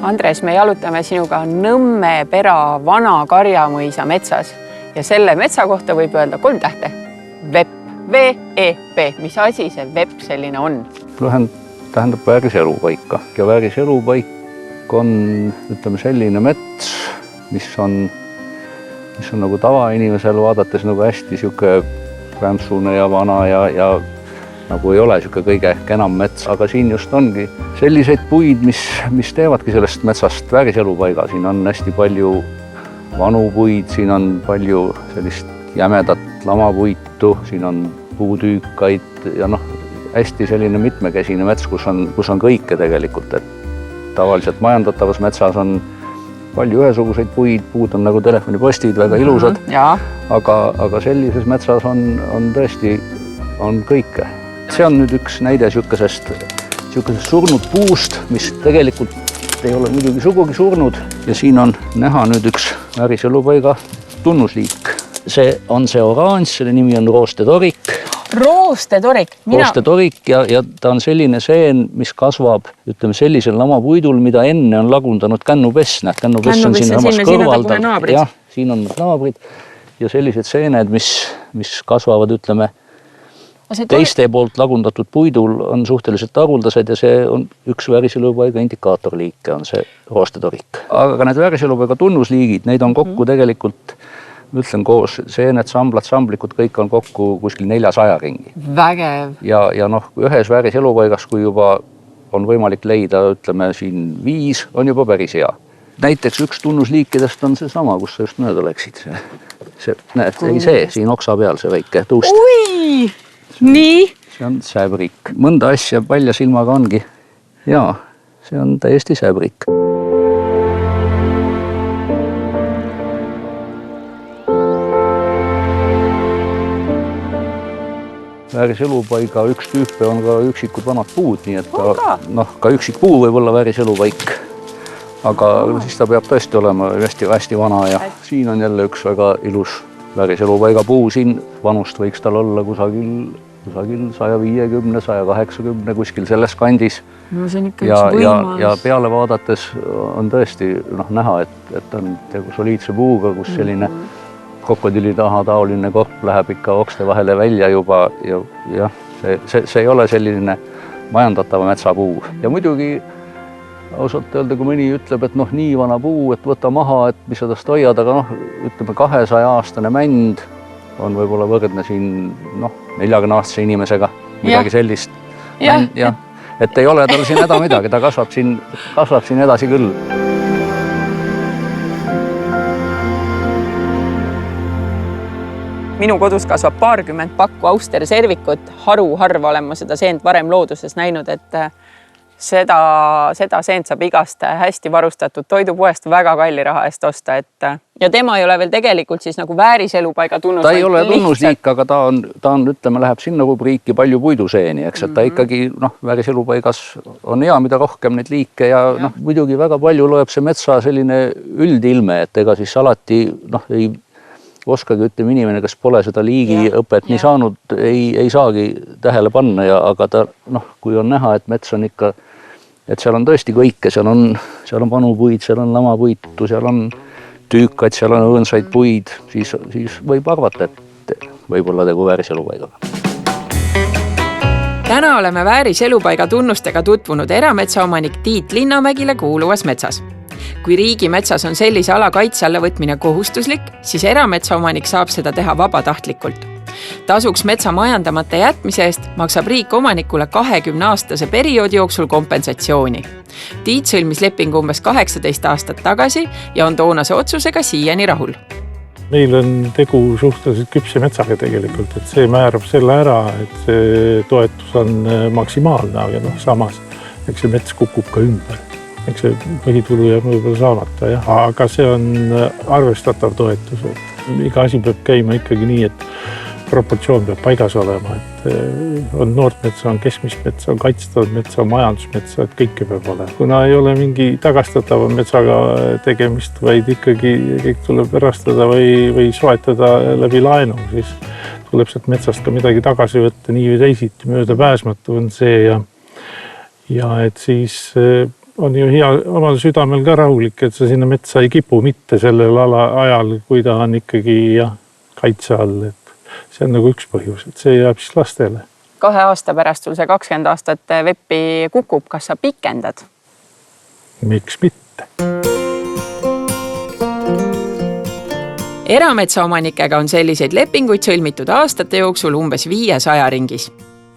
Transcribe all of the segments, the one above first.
Andres, me jalutame sinuga Nõmme-Pera vana Karjamõisa metsas ja selle metsa kohta võib öelda 3 tähte. VEP, V-E-P. Mis asi see VEP selline on? Lühend tähendab vääriselupaika ja vääriselupaik on, ütleme, selline mets, mis on nagu tavainimesel vaadates nagu hästi siuke rämpsune ja vana ja nagu ei ole siuke kõige kenam mets, aga siin just ongi selliseid puid, mis teevadki sellest metsast vääriselupaiga. Siin on hästi palju vanu puid, siin on palju sellist jämedat lamapuitu, siin on puutüükaid ja hästi selline mitmekesine mets, kus on kõike tegelikult. Et tavaliselt majandatavas metsas on palju ühesuguseid puid, puud on nagu telefonipostid, väga ilusad, aga sellises metsas on tõesti kõike. See on nüüd üks näide siukesest surnud puust, mis tegelikult ei ole muidugi sugugi surnud ja siin on näha nüüd üks vääriselupaiga tunnusliik. See on see oranž, selle nimi on roostetorik. Roostetorik? Roostetorik ja ta on selline seen, mis kasvab, ütleme, sellisel lamapuidul, mida enne on lagundanud kännupess. Kännupess on siin samas kõrval. Jah, siin on naabrid ja sellised seened, mis kasvavad, ütleme, teiste poolt lagundatud puidul on suhteliselt haruldased ja see on üks vääriselupaiga indikaatorliike, on see roostetorik. Aga need vääriselupaiga tunnusliigid, neid on kokku tegelikult, ütlen koos, seened, samblikud, kõik on kokku kuskil 400 ringi. Vägev! Ja ühes vääriselupaigas, kui juba on võimalik leida, ütleme siin 5, on juba päris hea. Näiteks üks tunnusliikidest on see sama, kus sa just mööda läksid. See siin oksa peal, see väike tuust. Ui! Nii? See on säbrik. Mõnda asja palja silmaga ongi. Jaa, see on täiesti säbrik. Vääriselupaiga üks tüüpe on ka üksikud vanad puud, nii et ka üksik puu võib olla vääriselupaik. Aga siis ta peab tõesti olema hästi vana ja siin on jälle üks väga ilus vääriselupaiga puu. Siin vanust võiks tal olla kusagil 150, 180, kuskil selles kandis. Ja peale vaadates on tõesti näha, et on soliidse puuga, kus selline krokodilli taha taoline korp läheb ikka okste vahele välja juba ja see ei ole selline majandatava metsapuu. Ja muidugi ausalt öelda, kui mõni ütleb, et nii vana puu, et võta maha, et mis sa tast hoiad, aga ütleme 200-aastane mänd on võib-olla võrdne siin 40-aastase inimesega, midagi sellist. Et ei ole tal siin häda midagi, ta kasvab siin edasi küll. Minu kodus kasvab 20 pakku austerservikut. Harva olen ma seda seent varem looduses näinud, et seda seent saab igast hästi varustatud toidupoest väga kalli raha eest osta. Ja tema ei ole veel tegelikult siis nagu vääriselupaiga tunnus. Ta ei ole tunnusliik, aga ta on, ütleme, läheb sinna rubriiki palju puiduseeni, eks, et ta ikkagi vääriselupaigas on hea, mida rohkem neid liike ja muidugi väga palju loeb see metsa selline üldilme, et ega siis alati ei oskagi, ütleme, inimene, kes pole seda liigiõpet nii saanud, ei saagi tähele panna, aga ta, kui on näha, et mets on ikka, et seal on tõesti kõike, seal on vanu puid, seal on lamapuitu, seal on tüükaid, seal on õõnsaid puid, siis võib arvata, et võib-olla tegu vääriselupaigaga. Täna oleme vääriselupaiga tunnustega tutvunud erametsaomanik Tiit Linnamägile kuuluvas metsas. Kui riigimetsas on sellise ala kaitse alla võtmine kohustuslik, siis erametsaomanik saab seda teha vabatahtlikult. Tasuks metsa majandamata jätmise eest maksab riik omanikule 20-aastase perioodi jooksul kompensatsiooni. Tiit sõlmis lepingu umbes 18 aastat tagasi ja on toonase otsusega siiani rahul. Meil on tegu suhteliselt küpse metsaga tegelikult, et see määrab selle ära, et see toetus on maksimaalne, aga samas eks see mets kukub ka ümber. Eks see põhitulu jääb võib-olla saamata, aga see on arvestatav toetus. Iga asi peab käima ikkagi nii, et proportsioon peab paigas olema, et on noort metsa, on keskmist metsa, on kaitstatud metsa, on majandusmetsa, et kõike peab olema. Kuna ei ole mingi tagastatava metsaga tegemist, vaid ikkagi kõik tuleb erastada või soetada läbi laenu, siis tuleb sealt metsast ka midagi tagasi võtta, nii või teisiti mööda pääsmatu on see ja et siis on ju hea omal südamel ka rahulik, et sa sinna metsa ei kipu mitte sellel ajal, kui ta on ikkagi kaitse all. Et see on nagu üks põhjus, et see jääb siis lastele. 2 aasta pärast sul see 20 aastat veppi kukub, kas sa pikendad? Miks mitte? Erametsaomanikega on selliseid lepinguid sõlmitud aastate jooksul umbes 500 ringis.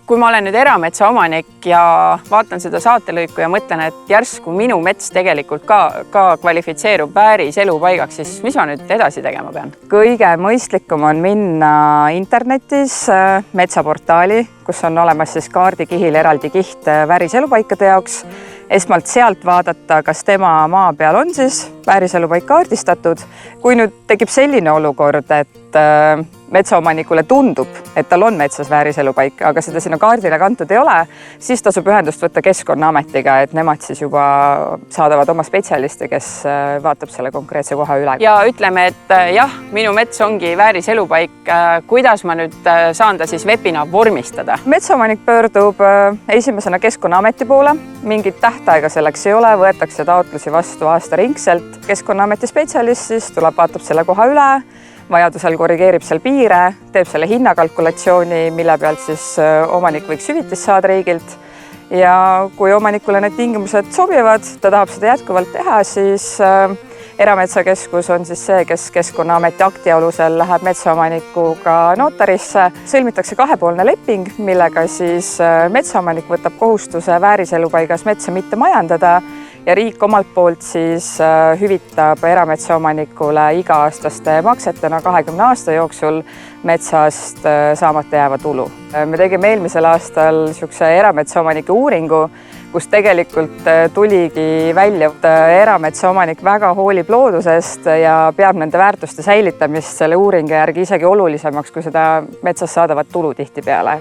Kui ma olen nüüd erametsaomanik ja vaatan seda saatelõiku ja mõtlen, et järsku minu mets tegelikult ka kvalifitseerub vääriselupaigaks, siis mis ma nüüd edasi tegema pean? Kõige mõistlikum on minna internetis metsaportaali, kus on olemas siis kaardikihil eraldi kiht vääriselupaikade jaoks. Esmalt sealt vaadata, kas tema maa peal on siis vääriselupaik kaardistatud. Kui nüüd tekib selline olukord, et metsaomanikule tundub, et tal on metsas vääriselupaik, aga seda sinna kaardile kantud ei ole, siis tasub ühendust võtta Keskkonnaametiga, et nemad siis juba saadavad oma spetsialisti, kes vaatab selle konkreetse koha üle. Ja ütleme, et jah, minu mets ongi vääriselupaik. Kuidas ma nüüd saan ta siis vepina vormistada? Metsaomanik pöördub esimesena Keskkonnaameti poole. Mingit tähtaega selleks ei ole, võetakse taotlusi vastu aastaringselt. Keskkonnaameti spetsialist siis tuleb, vaatab selle koha üle, vajadusel korrigeerib seal piire, teeb selle hinnakalkulatsiooni, mille pealt siis omanik võiks hüvitist saada riigilt. Ja kui omanikule need tingimused sobivad, ta tahab seda jätkuvalt teha, siis Erametsakeskus on siis see, kes Keskkonnaameti akti alusel läheb metsaomanikuga notarisse. Sõlmitakse 2-poolne leping, millega siis metsaomanik võtab kohustuse vääriselupaigas metsa mitte majandada ja riik omalt poolt siis hüvitab erametsaomanikule iga-aastaste maksetena 20 aasta jooksul metsast saamata jääva tulu. Me tegime eelmisel aastal niisuguse erametsaomanike uuringu, kus tegelikult tuligi välja, et erametsaomanik väga hoolib loodusest ja peab nende väärtuste säilitamist selle uuringu järgi isegi olulisemaks kui seda metsast saadavat tulu tihtipeale.